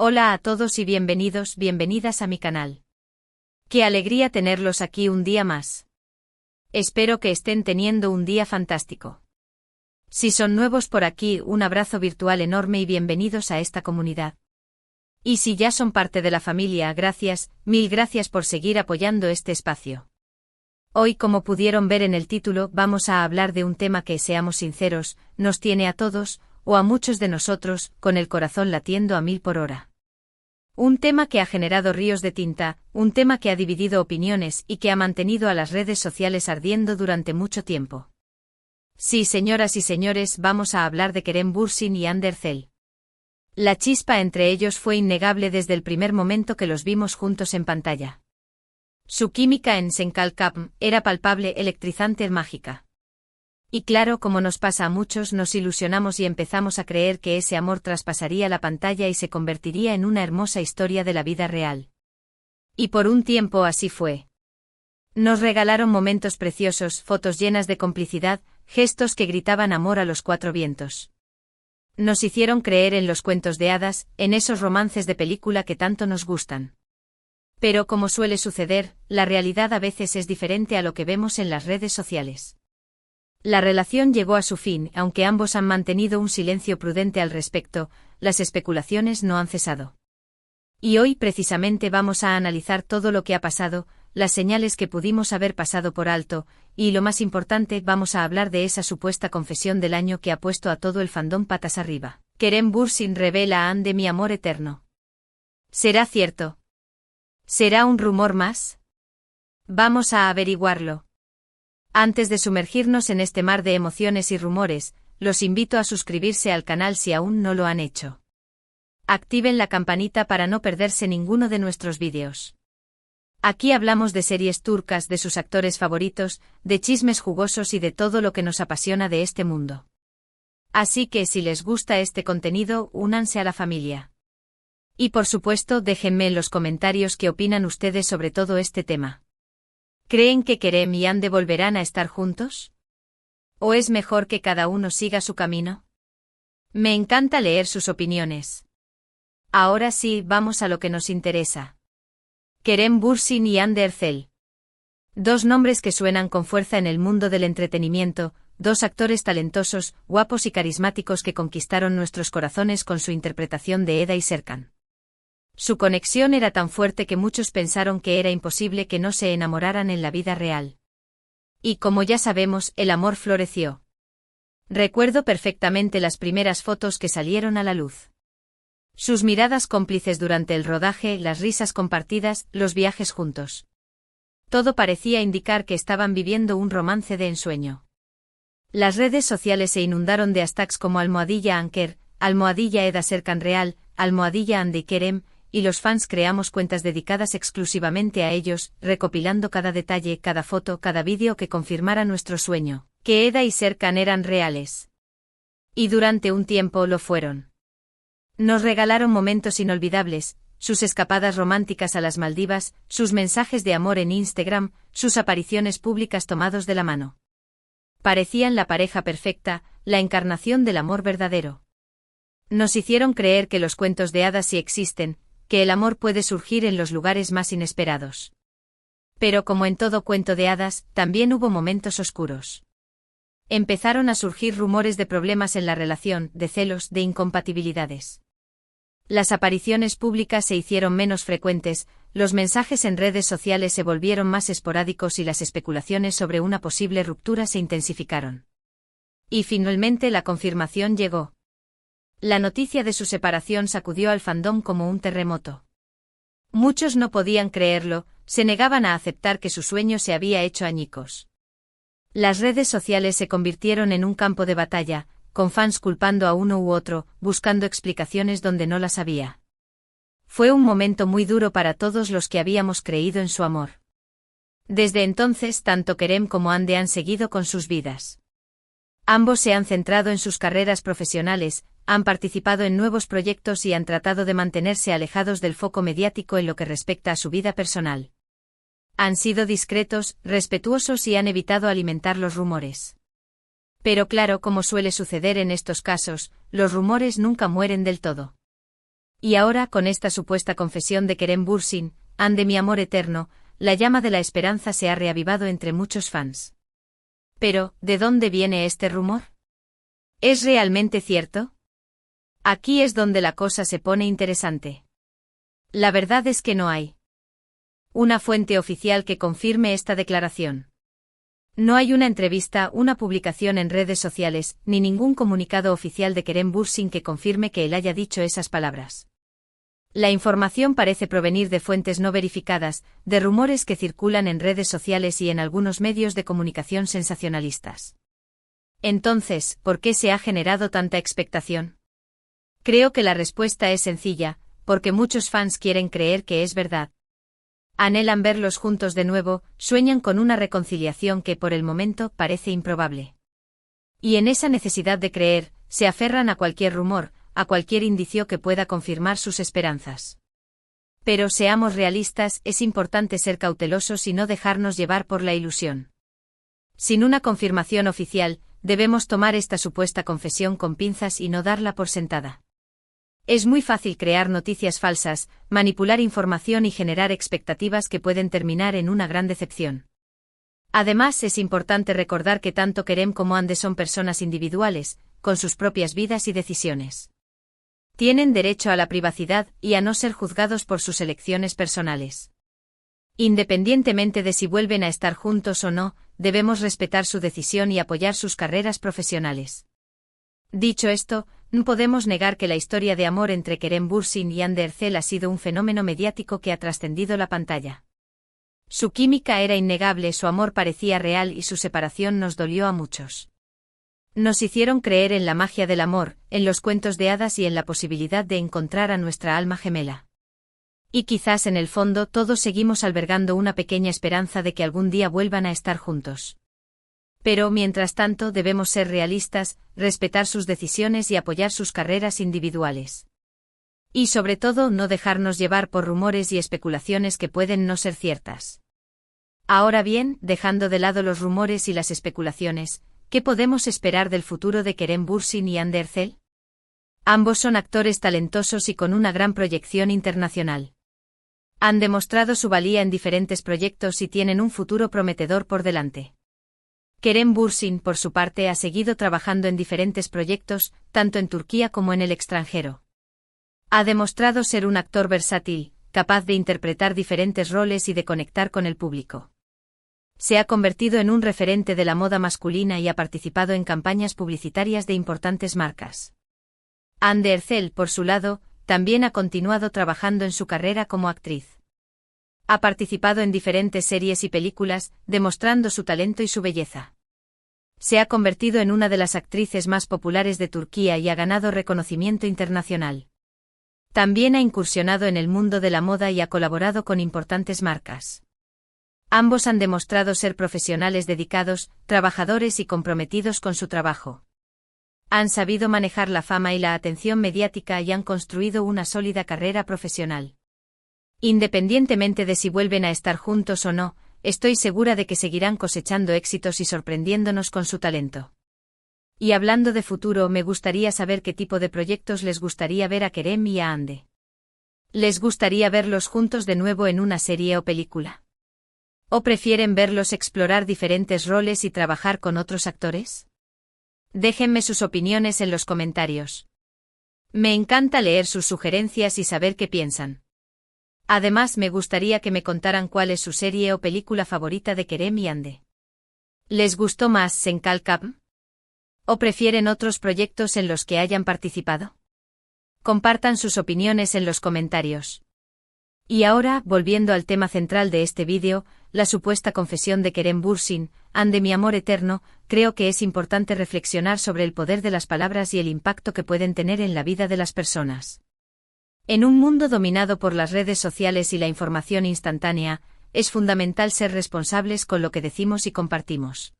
Hola a todos y bienvenidas a mi canal. Qué alegría tenerlos aquí un día más. Espero que estén teniendo un día fantástico. Si son nuevos por aquí, un abrazo virtual enorme y bienvenidos a esta comunidad. Y si ya son parte de la familia, mil gracias por seguir apoyando este espacio. Hoy, como pudieron ver en el título, vamos a hablar de un tema que, seamos sinceros, nos tiene a todos, o a muchos de nosotros, con el corazón latiendo a 1000 por hora. Un tema que ha generado ríos de tinta, un tema que ha dividido opiniones y que ha mantenido a las redes sociales ardiendo durante mucho tiempo. Sí, señoras y señores, vamos a hablar de Kerem Bürsin y Hande Erçel. La chispa entre ellos fue innegable desde el primer momento que los vimos juntos en pantalla. Su química en Senkalkam era palpable, electrizante, mágica. Y claro, como nos pasa a muchos, nos ilusionamos y empezamos a creer que ese amor traspasaría la pantalla y se convertiría en una hermosa historia de la vida real. Y por un tiempo así fue. Nos regalaron momentos preciosos, fotos llenas de complicidad, gestos que gritaban amor a los cuatro vientos. Nos hicieron creer en los cuentos de hadas, en esos romances de película que tanto nos gustan. Pero como suele suceder, la realidad a veces es diferente a lo que vemos en las redes sociales. La relación llegó a su fin, aunque ambos han mantenido un silencio prudente al respecto, las especulaciones no han cesado. Y hoy precisamente vamos a analizar todo lo que ha pasado, las señales que pudimos haber pasado por alto, y lo más importante, vamos a hablar de esa supuesta confesión del año que ha puesto a todo el fandom patas arriba. Kerem Bürsin revela a Hande mi amor eterno. ¿Será cierto? ¿Será un rumor más? Vamos a averiguarlo. Antes de sumergirnos en este mar de emociones y rumores, los invito a suscribirse al canal si aún no lo han hecho. Activen la campanita para no perderse ninguno de nuestros vídeos. Aquí hablamos de series turcas, de sus actores favoritos, de chismes jugosos y de todo lo que nos apasiona de este mundo. Así que si les gusta este contenido, únanse a la familia. Y por supuesto, déjenme en los comentarios qué opinan ustedes sobre todo este tema. ¿Creen que Kerem y Hande volverán a estar juntos? ¿O es mejor que cada uno siga su camino? Me encanta leer sus opiniones. Ahora sí, vamos a lo que nos interesa. Kerem Bürsin y Hande Erçel. Dos nombres que suenan con fuerza en el mundo del entretenimiento, dos actores talentosos, guapos y carismáticos que conquistaron nuestros corazones con su interpretación de Eda y Serkan. Su conexión era tan fuerte que muchos pensaron que era imposible que no se enamoraran en la vida real. Y como ya sabemos, el amor floreció. Recuerdo perfectamente las primeras fotos que salieron a la luz. Sus miradas cómplices durante el rodaje, las risas compartidas, los viajes juntos. Todo parecía indicar que estaban viviendo un romance de ensueño. Las redes sociales se inundaron de hashtags como #Anker, #Eda Serkan Real, #Hande y Kerem, y los fans creamos cuentas dedicadas exclusivamente a ellos, recopilando cada detalle, cada foto, cada vídeo que confirmara nuestro sueño, que Eda y Serkan eran reales. Y durante un tiempo lo fueron. Nos regalaron momentos inolvidables, sus escapadas románticas a las Maldivas, sus mensajes de amor en Instagram, sus apariciones públicas tomados de la mano. Parecían la pareja perfecta, la encarnación del amor verdadero. Nos hicieron creer que los cuentos de hadas sí existen, que el amor puede surgir en los lugares más inesperados. Pero como en todo cuento de hadas, también hubo momentos oscuros. Empezaron a surgir rumores de problemas en la relación, de celos, de incompatibilidades. Las apariciones públicas se hicieron menos frecuentes, los mensajes en redes sociales se volvieron más esporádicos y las especulaciones sobre una posible ruptura se intensificaron. Y finalmente la confirmación llegó. La noticia de su separación sacudió al fandom como un terremoto. Muchos no podían creerlo, se negaban a aceptar que su sueño se había hecho añicos. Las redes sociales se convirtieron en un campo de batalla, con fans culpando a uno u otro, buscando explicaciones donde no las había. Fue un momento muy duro para todos los que habíamos creído en su amor. Desde entonces, tanto Kerem como Hande han seguido con sus vidas. Ambos se han centrado en sus carreras profesionales, han participado en nuevos proyectos y han tratado de mantenerse alejados del foco mediático en lo que respecta a su vida personal. Han sido discretos, respetuosos y han evitado alimentar los rumores. Pero claro, como suele suceder en estos casos, los rumores nunca mueren del todo. Y ahora, con esta supuesta confesión de Kerem Bürsin, ande mi amor eterno, la llama de la esperanza se ha reavivado entre muchos fans. Pero, ¿de dónde viene este rumor? ¿Es realmente cierto? Aquí es donde la cosa se pone interesante. La verdad es que no hay una fuente oficial que confirme esta declaración. No hay una entrevista, una publicación en redes sociales, ni ningún comunicado oficial de Kerem Bürsin que confirme que él haya dicho esas palabras. La información parece provenir de fuentes no verificadas, de rumores que circulan en redes sociales y en algunos medios de comunicación sensacionalistas. Entonces, ¿por qué se ha generado tanta expectación? Creo que la respuesta es sencilla, porque muchos fans quieren creer que es verdad. Anhelan verlos juntos de nuevo, sueñan con una reconciliación que por el momento parece improbable. Y en esa necesidad de creer, se aferran a cualquier rumor, a cualquier indicio que pueda confirmar sus esperanzas. Pero seamos realistas, es importante ser cautelosos y no dejarnos llevar por la ilusión. Sin una confirmación oficial, debemos tomar esta supuesta confesión con pinzas y no darla por sentada. Es muy fácil crear noticias falsas, manipular información y generar expectativas que pueden terminar en una gran decepción. Además, es importante recordar que tanto Kerem como Hande son personas individuales, con sus propias vidas y decisiones. Tienen derecho a la privacidad y a no ser juzgados por sus elecciones personales. Independientemente de si vuelven a estar juntos o no, debemos respetar su decisión y apoyar sus carreras profesionales. Dicho esto, no podemos negar que la historia de amor entre Kerem Bürsin y Hande Erçel ha sido un fenómeno mediático que ha trascendido la pantalla. Su química era innegable, su amor parecía real y su separación nos dolió a muchos. Nos hicieron creer en la magia del amor, en los cuentos de hadas y en la posibilidad de encontrar a nuestra alma gemela. Y quizás en el fondo todos seguimos albergando una pequeña esperanza de que algún día vuelvan a estar juntos. Pero mientras tanto debemos ser realistas, respetar sus decisiones y apoyar sus carreras individuales. Y sobre todo no dejarnos llevar por rumores y especulaciones que pueden no ser ciertas. Ahora bien, dejando de lado los rumores y las especulaciones, ¿qué podemos esperar del futuro de Kerem Bürsin y Hande Erçel? Ambos son actores talentosos y con una gran proyección internacional. Han demostrado su valía en diferentes proyectos y tienen un futuro prometedor por delante. Kerem Bürsin, por su parte, ha seguido trabajando en diferentes proyectos, tanto en Turquía como en el extranjero. Ha demostrado ser un actor versátil, capaz de interpretar diferentes roles y de conectar con el público. Se ha convertido en un referente de la moda masculina y ha participado en campañas publicitarias de importantes marcas. Hande Erçel, por su lado, también ha continuado trabajando en su carrera como actriz. Ha participado en diferentes series y películas, demostrando su talento y su belleza. Se ha convertido en una de las actrices más populares de Turquía y ha ganado reconocimiento internacional. También ha incursionado en el mundo de la moda y ha colaborado con importantes marcas. Ambos han demostrado ser profesionales dedicados, trabajadores y comprometidos con su trabajo. Han sabido manejar la fama y la atención mediática y han construido una sólida carrera profesional. Independientemente de si vuelven a estar juntos o no, estoy segura de que seguirán cosechando éxitos y sorprendiéndonos con su talento. Y hablando de futuro, me gustaría saber qué tipo de proyectos les gustaría ver a Kerem y a Hande. ¿Les gustaría verlos juntos de nuevo en una serie o película? ¿O prefieren verlos explorar diferentes roles y trabajar con otros actores? Déjenme sus opiniones en los comentarios. Me encanta leer sus sugerencias y saber qué piensan. Además, me gustaría que me contaran cuál es su serie o película favorita de Kerem y Hande. ¿Les gustó más Senkal Kapm? ¿O prefieren otros proyectos en los que hayan participado? Compartan sus opiniones en los comentarios. Y ahora, volviendo al tema central de este vídeo, la supuesta confesión de Kerem Bürsin, Hande mi amor eterno, creo que es importante reflexionar sobre el poder de las palabras y el impacto que pueden tener en la vida de las personas. En un mundo dominado por las redes sociales y la información instantánea, es fundamental ser responsables con lo que decimos y compartimos.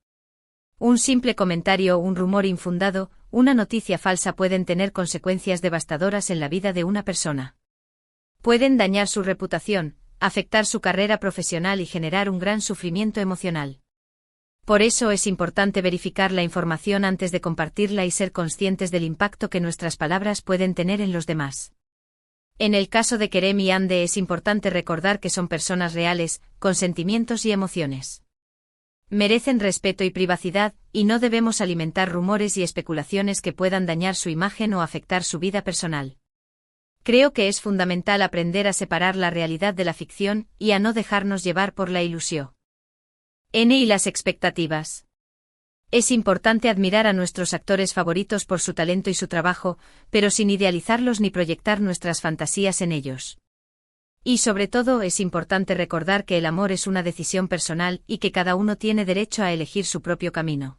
Un simple comentario o un rumor infundado, una noticia falsa pueden tener consecuencias devastadoras en la vida de una persona. Pueden dañar su reputación, afectar su carrera profesional y generar un gran sufrimiento emocional. Por eso es importante verificar la información antes de compartirla y ser conscientes del impacto que nuestras palabras pueden tener en los demás. En el caso de Kerem y Ande es importante recordar que son personas reales, con sentimientos y emociones. Merecen respeto y privacidad, y no debemos alimentar rumores y especulaciones que puedan dañar su imagen o afectar su vida personal. Creo que es fundamental aprender a separar la realidad de la ficción y a no dejarnos llevar por la ilusión. N y las expectativas. Es importante admirar a nuestros actores favoritos por su talento y su trabajo, pero sin idealizarlos ni proyectar nuestras fantasías en ellos. Y sobre todo es importante recordar que el amor es una decisión personal y que cada uno tiene derecho a elegir su propio camino.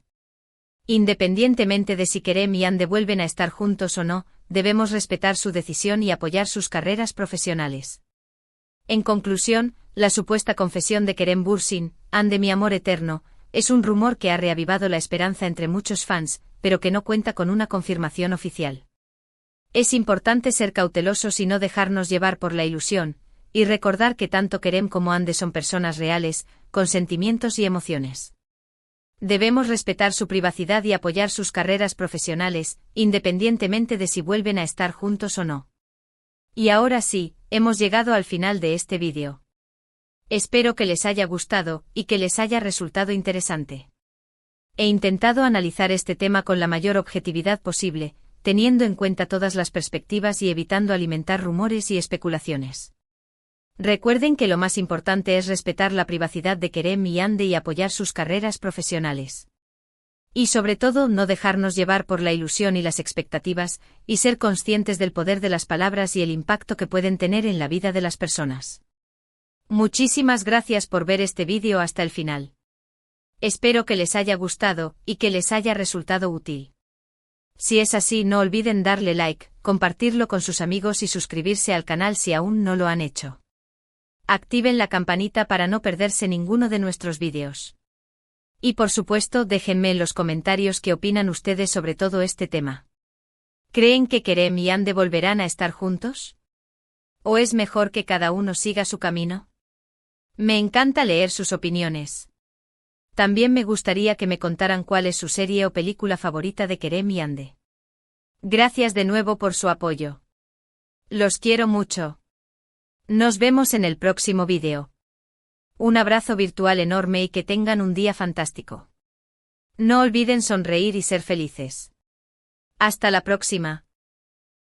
Independientemente de si Kerem y Ande vuelven a estar juntos o no, debemos respetar su decisión y apoyar sus carreras profesionales. En conclusión, la supuesta confesión de Kerem Bürsin, Ande mi amor eterno, es un rumor que ha reavivado la esperanza entre muchos fans, pero que no cuenta con una confirmación oficial. Es importante ser cautelosos y no dejarnos llevar por la ilusión, y recordar que tanto Kerem como Ande son personas reales, con sentimientos y emociones. Debemos respetar su privacidad y apoyar sus carreras profesionales, independientemente de si vuelven a estar juntos o no. Y ahora sí, hemos llegado al final de este vídeo. Espero que les haya gustado y que les haya resultado interesante. He intentado analizar este tema con la mayor objetividad posible, teniendo en cuenta todas las perspectivas y evitando alimentar rumores y especulaciones. Recuerden que lo más importante es respetar la privacidad de Kerem y Ande y apoyar sus carreras profesionales. Y sobre todo no dejarnos llevar por la ilusión y las expectativas, y ser conscientes del poder de las palabras y el impacto que pueden tener en la vida de las personas. Muchísimas gracias por ver este vídeo hasta el final. Espero que les haya gustado y que les haya resultado útil. Si es así, no olviden darle like, compartirlo con sus amigos y suscribirse al canal si aún no lo han hecho. Activen la campanita para no perderse ninguno de nuestros vídeos. Y por supuesto, déjenme en los comentarios qué opinan ustedes sobre todo este tema. ¿Creen que Kerem y Ande volverán a estar juntos? ¿O es mejor que cada uno siga su camino? Me encanta leer sus opiniones. También me gustaría que me contaran cuál es su serie o película favorita de Kerem y Ande. Gracias de nuevo por su apoyo. Los quiero mucho. Nos vemos en el próximo vídeo. Un abrazo virtual enorme y que tengan un día fantástico. No olviden sonreír y ser felices. Hasta la próxima.